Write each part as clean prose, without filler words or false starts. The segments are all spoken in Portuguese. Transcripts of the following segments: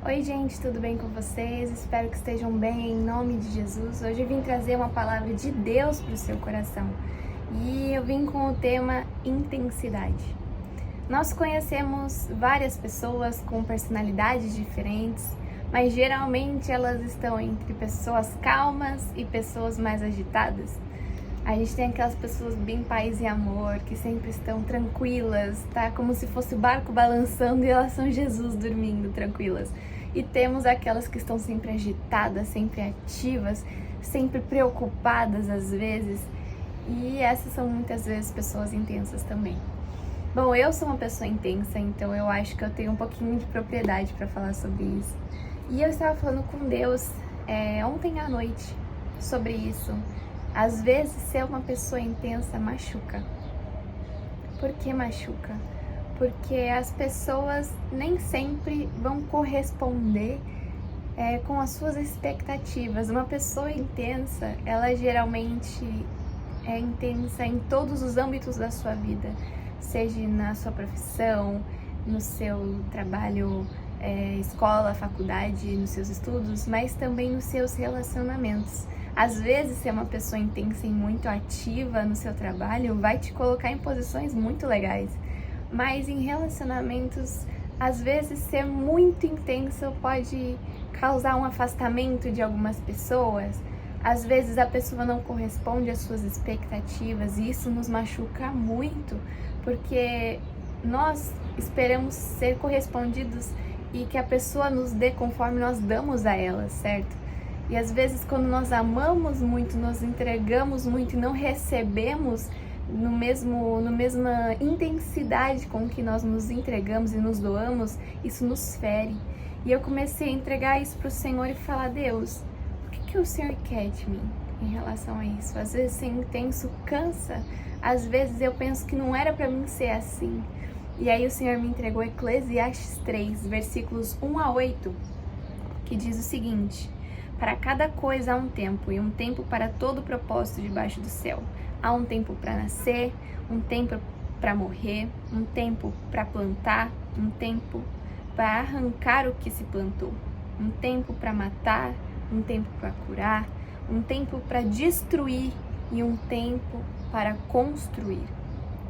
Oi gente, tudo bem com vocês? Espero que estejam bem, em nome de Jesus. Hoje eu vim trazer uma palavra de Deus para o seu coração e eu vim com o tema intensidade. Nós conhecemos várias pessoas com personalidades diferentes, mas geralmente elas estão entre pessoas calmas e pessoas mais agitadas. A gente tem aquelas pessoas bem paz e amor, que sempre estão tranquilas, tá? Como se fosse o barco balançando e elas são Jesus dormindo tranquilas. E temos aquelas que estão sempre agitadas, sempre ativas, sempre preocupadas às vezes. E essas são muitas vezes pessoas intensas também. Bom, eu sou uma pessoa intensa, então eu acho que eu tenho um pouquinho de propriedade para falar sobre isso. E eu estava falando com Deus ontem à noite sobre isso. Às vezes, ser uma pessoa intensa machuca. Por que machuca? Porque as pessoas nem sempre vão corresponder com as suas expectativas. Uma pessoa intensa, ela geralmente é intensa em todos os âmbitos da sua vida, seja na sua profissão, no seu trabalho, escola, faculdade, nos seus estudos, mas também nos seus relacionamentos. Às vezes, ser uma pessoa intensa e muito ativa no seu trabalho vai te colocar em posições muito legais. Mas em relacionamentos, às vezes, ser muito intenso pode causar um afastamento de algumas pessoas. Às vezes, a pessoa não corresponde às suas expectativas e isso nos machuca muito, porque nós esperamos ser correspondidos e que a pessoa nos dê conforme nós damos a ela, certo? E às vezes, quando nós amamos muito, nós entregamos muito e não recebemos na mesma intensidade com que nós nos entregamos e nos doamos, isso nos fere. E eu comecei a entregar isso para o Senhor e falar: Deus, o que o Senhor quer de mim em relação a isso? Às vezes ser intenso cansa, às vezes eu penso que não era para mim ser assim. E aí o Senhor me entregou Eclesiastes 3, versículos 1 a 8, que diz o seguinte: para cada coisa há um tempo, e um tempo para todo propósito debaixo do céu. Há um tempo para nascer, um tempo para morrer, um tempo para plantar, um tempo para arrancar o que se plantou, um tempo para matar, um tempo para curar, um tempo para destruir e um tempo para construir,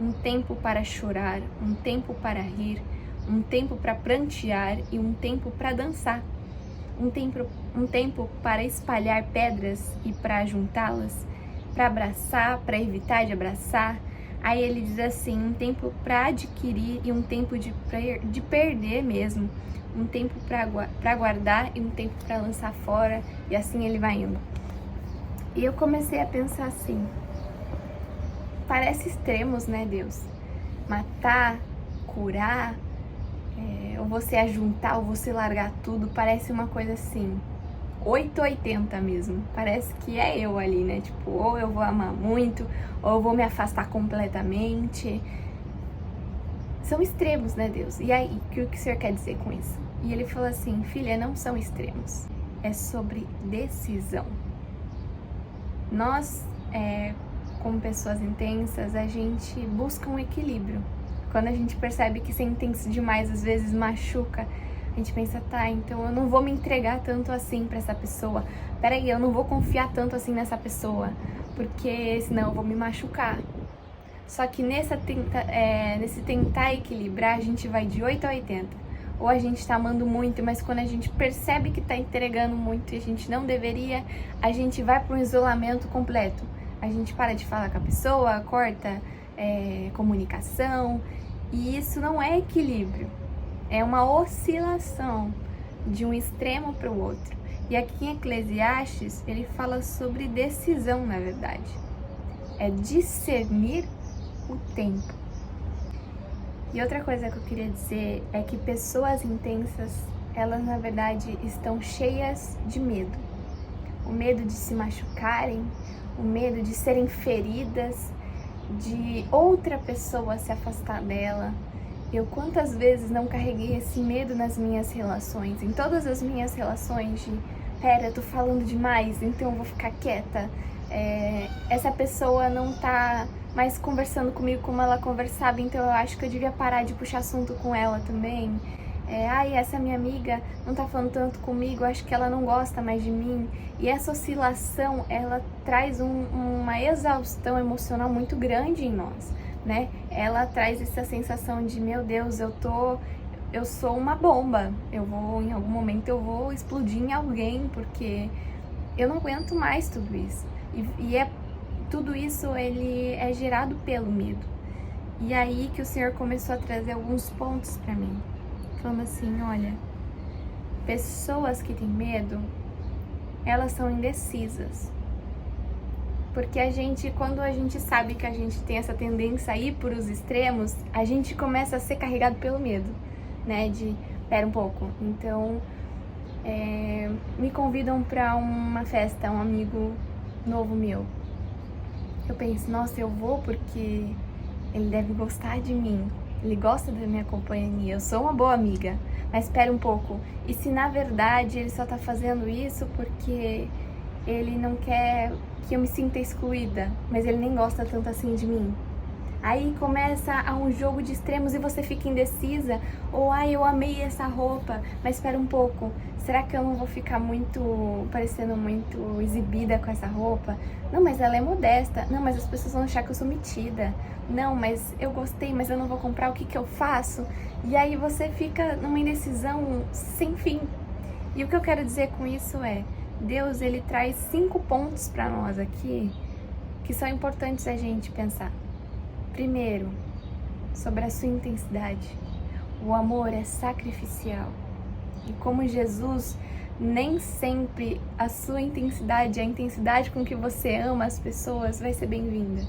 um tempo para chorar, um tempo para rir, um tempo para prantear e um tempo para dançar. Um tempo para espalhar pedras e para juntá-las, para abraçar, para evitar de abraçar. Aí ele diz assim: um tempo para adquirir e um tempo de perder mesmo, um tempo para guardar e um tempo para lançar fora, e assim ele vai indo. E eu comecei a pensar assim: parece extremos, né, Deus? Matar, curar, ou você ajuntar, ou você largar tudo, parece uma coisa assim, 880 mesmo. Parece que é eu ali, né? Tipo, ou eu vou amar muito, ou eu vou me afastar completamente. São extremos, né, Deus? E aí, o que o Senhor quer dizer com isso? E ele falou assim: filha, não são extremos, é sobre decisão. Nós, como pessoas intensas, a gente busca um equilíbrio. Quando a gente percebe que ser intenso demais às vezes machuca, a gente pensa: tá, então eu não vou me entregar tanto assim pra essa pessoa. Peraí, eu não vou confiar tanto assim nessa pessoa, porque senão eu vou me machucar. Só que nesse tentar equilibrar, a gente vai de 8 a 80. Ou a gente tá amando muito, mas quando a gente percebe que tá entregando muito e a gente não deveria, a gente vai para um isolamento completo. A gente para de falar com a pessoa, corta comunicação, e isso não é equilíbrio, é uma oscilação de um extremo para o outro. E aqui em Eclesiastes ele fala sobre decisão, na verdade, é discernir o tempo. E outra coisa que eu queria dizer é que pessoas intensas, elas na verdade estão cheias de medo. O medo de se machucarem, o medo de serem feridas, de outra pessoa se afastar dela. Eu quantas vezes não carreguei esse medo nas minhas relações, em todas as minhas relações de: pera, eu tô falando demais, então eu vou ficar quieta. Essa pessoa não tá mais conversando comigo como ela conversava, então eu acho que eu devia parar de puxar assunto com ela também. Ai, essa minha amiga não tá falando tanto comigo, acho que ela não gosta mais de mim. E essa oscilação, ela traz uma exaustão emocional muito grande em nós, né? Ela traz essa sensação de, meu Deus, eu sou uma bomba. Em algum momento eu vou explodir em alguém, porque eu não aguento mais tudo isso. Tudo isso, ele é gerado pelo medo. E aí que o Senhor começou a trazer alguns pontos pra mim. Falando assim, olha, pessoas que têm medo, elas são indecisas. Porque quando a gente sabe que a gente tem essa tendência a ir por os extremos, a gente começa a ser carregado pelo medo, né? Pera um pouco. Então, me convidam pra uma festa, um amigo novo meu. Eu penso, nossa, eu vou porque ele deve gostar de mim. Ele gosta da minha companhia, eu sou uma boa amiga. Mas espera um pouco, e se na verdade ele só tá fazendo isso porque ele não quer que eu me sinta excluída, mas ele nem gosta tanto assim de mim? Aí começa um jogo de extremos e você fica indecisa. Ou, eu amei essa roupa, mas espera um pouco, será que eu não vou ficar parecendo muito exibida com essa roupa? Não, mas ela é modesta. Não, mas as pessoas vão achar que eu sou metida. Não, mas eu gostei, mas eu não vou comprar, o que eu faço? E aí você fica numa indecisão sem fim. E o que eu quero dizer com isso Deus, ele traz 5 pontos para nós aqui que são importantes a gente pensar. Primeiro, sobre a sua intensidade. O amor é sacrificial. E como Jesus, nem sempre a sua intensidade, a intensidade com que você ama as pessoas vai ser bem-vinda.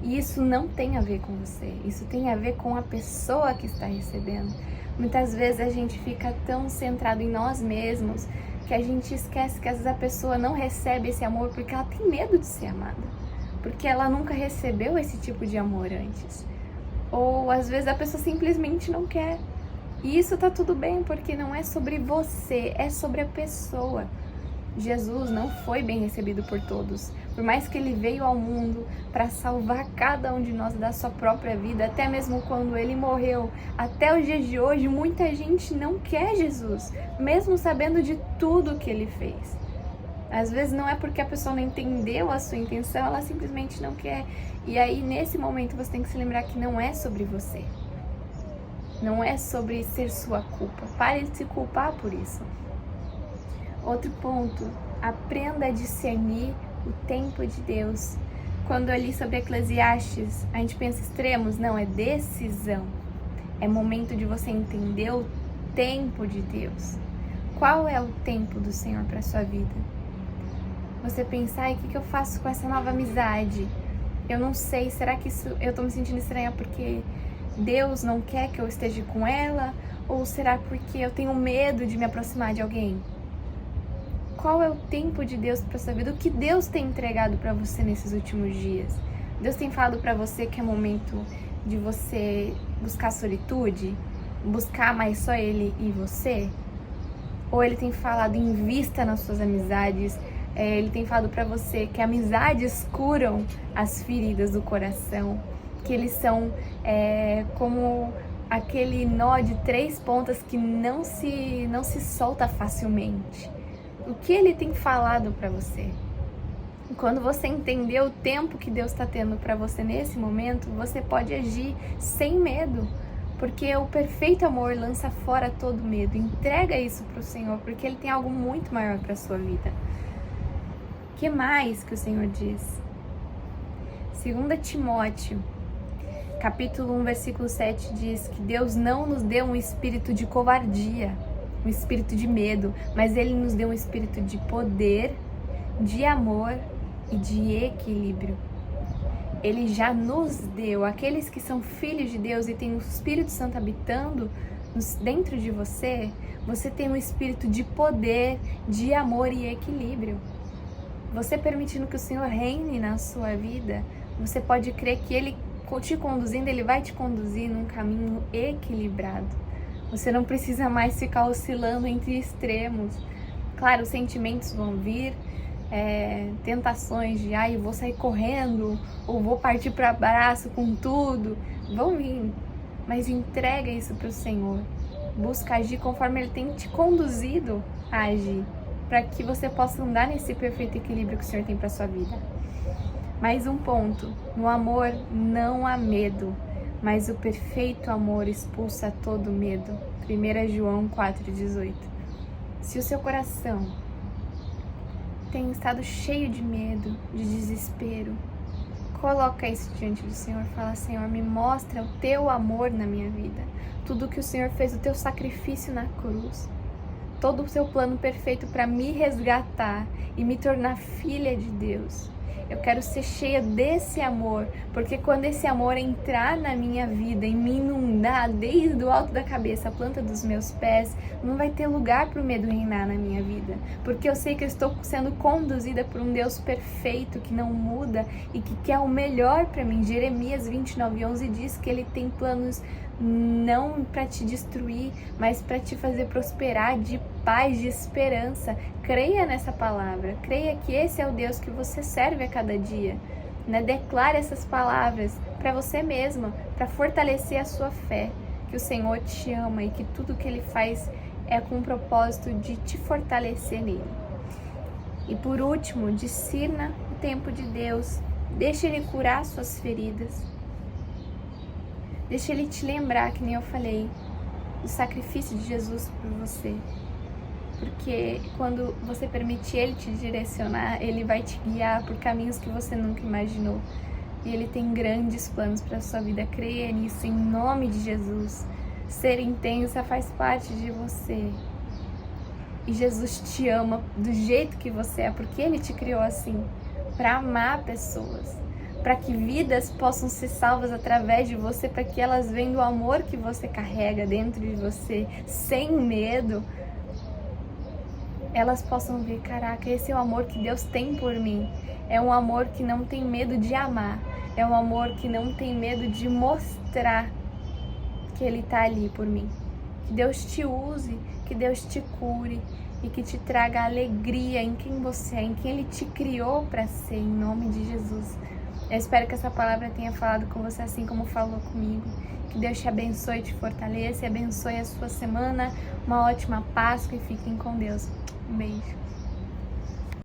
E isso não tem a ver com você, isso tem a ver com a pessoa que está recebendo. Muitas vezes a gente fica tão centrado em nós mesmos que a gente esquece que às vezes a pessoa não recebe esse amor porque ela tem medo de ser amada. Porque ela nunca recebeu esse tipo de amor antes. Ou às vezes a pessoa simplesmente não quer. E isso tá tudo bem, porque não é sobre você, é sobre a pessoa. Jesus não foi bem recebido por todos. Por mais que ele veio ao mundo para salvar cada um de nós da sua própria vida, até mesmo quando ele morreu, até os dias de hoje, muita gente não quer Jesus, mesmo sabendo de tudo que ele fez. Às vezes não é porque a pessoa não entendeu a sua intenção, ela simplesmente não quer. E aí, nesse momento, você tem que se lembrar que não é sobre você. Não é sobre ser sua culpa. Pare de se culpar por isso. Outro ponto, aprenda a discernir o tempo de Deus. Quando eu li sobre Eclesiastes, a gente pensa extremos, não, é decisão. É momento de você entender o tempo de Deus. Qual é o tempo do Senhor para sua vida? Você pensar, o que eu faço com essa nova amizade? Eu não sei, será que eu tô me sentindo estranha porque Deus não quer que eu esteja com ela? Ou será porque eu tenho medo de me aproximar de alguém? Qual é o tempo de Deus para sua vida? O que Deus tem entregado para você nesses últimos dias? Deus tem falado para você que é momento de você buscar solitude? Buscar mais só Ele e você? Ou Ele tem falado, invista nas suas amizades? Ele tem falado para você que amizades curam as feridas do coração, que eles são como aquele nó de 3 pontas que não se solta facilmente. O que ele tem falado para você? Quando você entender o tempo que Deus está tendo para você nesse momento, você pode agir sem medo, porque o perfeito amor lança fora todo medo. Entrega isso para o Senhor, porque Ele tem algo muito maior para sua vida. O que mais que o Senhor diz? 2 Timóteo, capítulo 1, versículo 7 diz que Deus não nos deu um espírito de covardia, um espírito de medo, mas Ele nos deu um espírito de poder, de amor e de equilíbrio. Ele já nos deu, aqueles que são filhos de Deus e tem o Espírito Santo habitando dentro de você, você tem um espírito de poder, de amor e equilíbrio. Você permitindo que o Senhor reine na sua vida, você pode crer que Ele te conduzindo, Ele vai te conduzir num caminho equilibrado. Você não precisa mais ficar oscilando entre extremos. Claro, os sentimentos vão vir, tentações de eu vou sair correndo, ou vou partir para abraço com tudo, vão vir. Mas entrega isso para o Senhor. busca agir conforme Ele tem te conduzido a agir, para que você possa andar nesse perfeito equilíbrio que o Senhor tem para sua vida. Mais um ponto: no amor não há medo, mas o perfeito amor expulsa todo medo. 1 João 4,18. Se o seu coração tem estado cheio de medo, de desespero, coloca isso diante do Senhor. Fala: Senhor, me mostra o teu amor na minha vida. Tudo que o Senhor fez, o teu sacrifício na cruz. Todo o seu plano perfeito para me resgatar e me tornar filha de Deus. Eu quero ser cheia desse amor, porque quando esse amor entrar na minha vida e me inundar desde o alto da cabeça, a planta dos meus pés, não vai ter lugar para o medo reinar na minha vida, porque eu sei que eu estou sendo conduzida por um Deus perfeito, que não muda e que quer o melhor para mim. Jeremias 29:11 diz que Ele tem planos não para te destruir, mas para te fazer prosperar, de paz, de esperança. Creia nessa palavra, creia que esse é o Deus que você serve a cada dia, né? Declare essas palavras para você mesma, para fortalecer a sua fé, que o Senhor te ama e que tudo que Ele faz é com o propósito de te fortalecer nele. E por último, discirna o tempo de Deus, deixa Ele curar suas feridas. Deixa Ele te lembrar, que nem eu falei, do sacrifício de Jesus por você. Porque quando você permite Ele te direcionar, Ele vai te guiar por caminhos que você nunca imaginou. E Ele tem grandes planos para a sua vida. Creia nisso, em nome de Jesus. Ser intensa faz parte de você. E Jesus te ama do jeito que você é, porque Ele te criou assim, para amar pessoas, para que vidas possam ser salvas através de você, para que elas vendo o amor que você carrega dentro de você, sem medo, elas possam ver: caraca, esse é o amor que Deus tem por mim. É um amor que não tem medo de amar, é um amor que não tem medo de mostrar que Ele está ali por mim. Que Deus te use, que Deus te cure e que te traga alegria em quem você é, em quem Ele te criou para ser, em nome de Jesus. Eu espero que essa palavra tenha falado com você assim como falou comigo. Que Deus te abençoe, te fortaleça e abençoe a sua semana. Uma ótima Páscoa e fiquem com Deus. Um beijo.